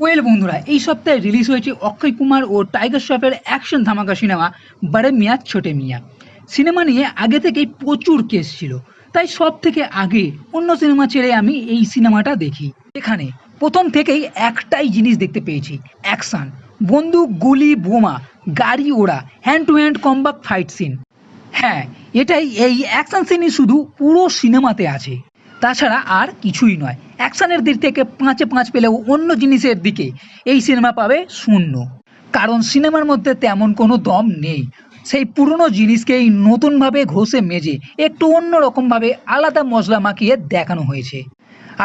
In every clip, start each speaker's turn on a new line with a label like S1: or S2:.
S1: Well বন্ধুরা, এই সপ্তাহে রিলিজ হয়েছে অক্ষয় কুমার ও টাইগার শ্রফের অ্যাকশন ধামাকা সিনেমা বড়ে মিয়া ছোটে মিয়া। সিনেমা নিয়ে আগে থেকেই প্রচুর কেস ছিল, তাই সব থেকে আগে অন্য সিনেমা ছেড়ে আমি এই সিনেমাটা দেখি। এখানে প্রথম থেকেই একটাই জিনিস দেখতে পেয়েছি, অ্যাকশন, বন্দুক, গুলি, বোমা, গাড়ি ওড়া, hand to hand combat fight scene. হ্যাঁ, এটাই, এই অ্যাকশন সিনই শুধু পুরো সিনেমাতে আছে, তাছাড়া আর কিছুই নয়। অ্যাকশনের দিক থেকে 5-এ 5 পেলেও অন্য জিনিসের দিকে এই সিনেমা পাবে 0, কারণ সিনেমার মধ্যে তেমন কোনো দম নেই। সেই পুরনো জিনিসকেই নতুনভাবে ঘষে মেজে একটু অন্যরকমভাবে আলাদা মশলা মাখিয়ে দেখানো হয়েছে।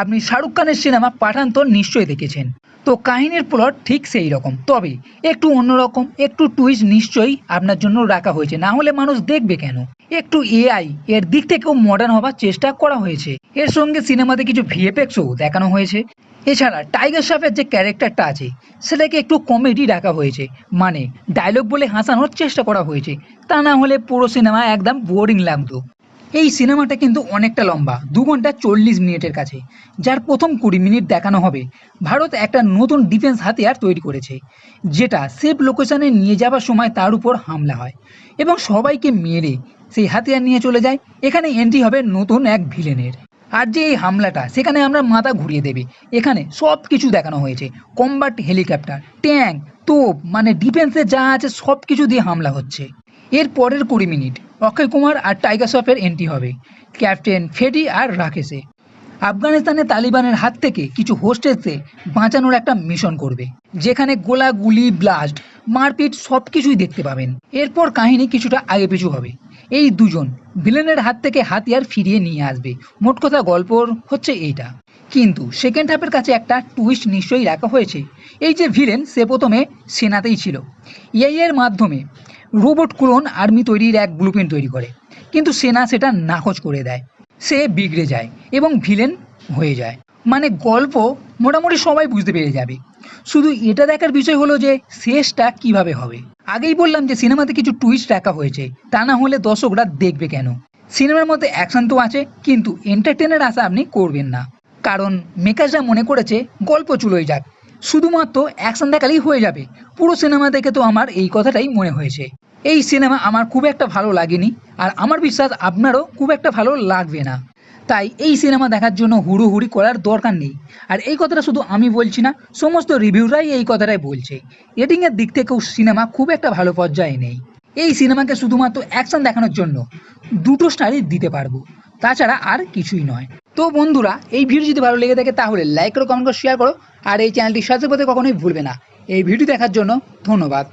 S1: আপনি শাহরুখ খানের সিনেমা পাঠান তো নিশ্চয়ই দেখেছেন, তো কাহিনীর প্লট ঠিক সেই রকম, তবে একটু অন্যরকম, একটু টুইস্ট নিশ্চয়ই আপনার জন্য রাখা হয়েছে, না হলে মানুষ দেখবে কেন। একটু এআই এর দিক থেকেও মডার্ন হবার চেষ্টা করা হয়েছে, এর সঙ্গে সিনেমাতে কিছু ভিএফএক্সও দেখানো হয়েছে। এছাড়া টাইগার শ্রফের যে ক্যারেক্টারটা আছে সেটাকে একটু কমেডি রাখা হয়েছে, মানে ডায়লগ বলে হাসানোর চেষ্টা করা হয়েছে, তা না হলে পুরো সিনেমা একদম বোরিং লাগতো। এই সিনেমাটা কিন্তু অনেকটা লম্বা, 2 ঘন্টা 40 মিনিটের কাছে, যার প্রথম 20 মিনিট দেখানো হবে ভারত একটা নতুন ডিফেন্স হাতিয়ার তৈরি করেছে, যেটা সেফ লোকেশনে নিয়ে যাওয়ার সময় তার উপর হামলা হয় এবং সবাইকে মেরে সেই হাতিয়ার নিয়ে চলে যায়। এখানে এন্ট্রি হবে নতুন এক ভিলেনের, আর যে এই হামলাটা সেখানে আমরা মাথা ঘুরিয়ে দেবে। এখানে সব কিছু দেখানো হয়েছে, কম্বাট হেলিকপ্টার, ট্যাঙ্ক, তোপ, মানে ডিফেন্সে যা আছে সব কিছু দিয়ে হামলা হচ্ছে। এর পরের 20 মিনিট অক্ষয় কুমার আর টাইগার শ্রফের এন্ট্রি হবে, ক্যাপ্টেন ফেডি আর রাকেশে আফগানিস্তানে তালিবানের হাত থেকে কিছু হোস্টেজকে বাঁচানোর একটা মিশন করবে, যেখানে গোলাগুলি, ব্লাস্ট, মারপিট সব কিছুই দেখতে পাবেন। এরপর কাহিনী কিছুটা আগে পিছু হবে, এই দুজন ভিলেনের হাত থেকে হাতিয়ার ফিরিয়ে নিয়ে আসবে। মোট কথা গল্প হচ্ছে এইটা, কিন্তু সেকেন্ড হাফের কাছে একটা টুইস্ট নিশ্চয়ই রাখা হয়েছে। এই যে ভিলেন, সে প্রথমে সেনাতেই ছিল, এআই এর মাধ্যমে রোবট ক্লোন আর্মি তৈরির এক ব্লুপ্রিন্ট তৈরি করে, কিন্তু সেনা সেটা নাকচ করে দেয়, সে বিগড়ে যায় এবং ভিলেন হয়ে যায়। মানে গল্প মোটামুটি সবাই বুঝতে পেরে যাবে, শুধু এটা দেখার বিষয় হলো যে শেষটা কিভাবে হবে। আগেই বললাম যে সিনেমাতে কিছু টুইস্ট রাখা হয়েছে, তা না হলে দর্শকরা দেখবে কেন। সিনেমার মধ্যে অ্যাকশন তো আছে, কিন্তু এন্টারটেনের আশা আপনি করবেন না, কারণ মেকাররা মনে করেছে গল্প চুলোই যাক, শুধুমাত্র অ্যাকশন দেখালেই হয়ে যাবে। পুরো সিনেমা দেখে তো আমার এই কথাটাই মনে হয়েছে। এই সিনেমা আমার খুব একটা ভালো লাগেনি, আর আমার বিশ্বাস আপনারও খুব একটা ভালো লাগবে না। তাই এই সিনেমা দেখার জন্য হুড়োহুড়ি করার দরকার নেই। আর এই কথাটা শুধু আমি বলছি না, সমস্ত রিভিউরাই এই কথাটাই বলছে। রেটিংয়ের দিক থেকেও সিনেমা খুব একটা ভালো পর্যায়ে নেই। এই সিনেমাকে শুধুমাত্র অ্যাকশন দেখানোর জন্য 2 স্টারই দিতে পারবো, তাছাড়া আর কিছুই নয়। তো বন্ধুরা, এই ভিডিও যদি ভালো লেগে থাকে তাহলে লাইক করো, কমেন্ট করো, শেয়ার করো, আর এই চ্যানেলটি সাবস্ক্রাইব করতে কখনোই ভুলবে না। এই ভিডিও দেখার জন্য ধন্যবাদ।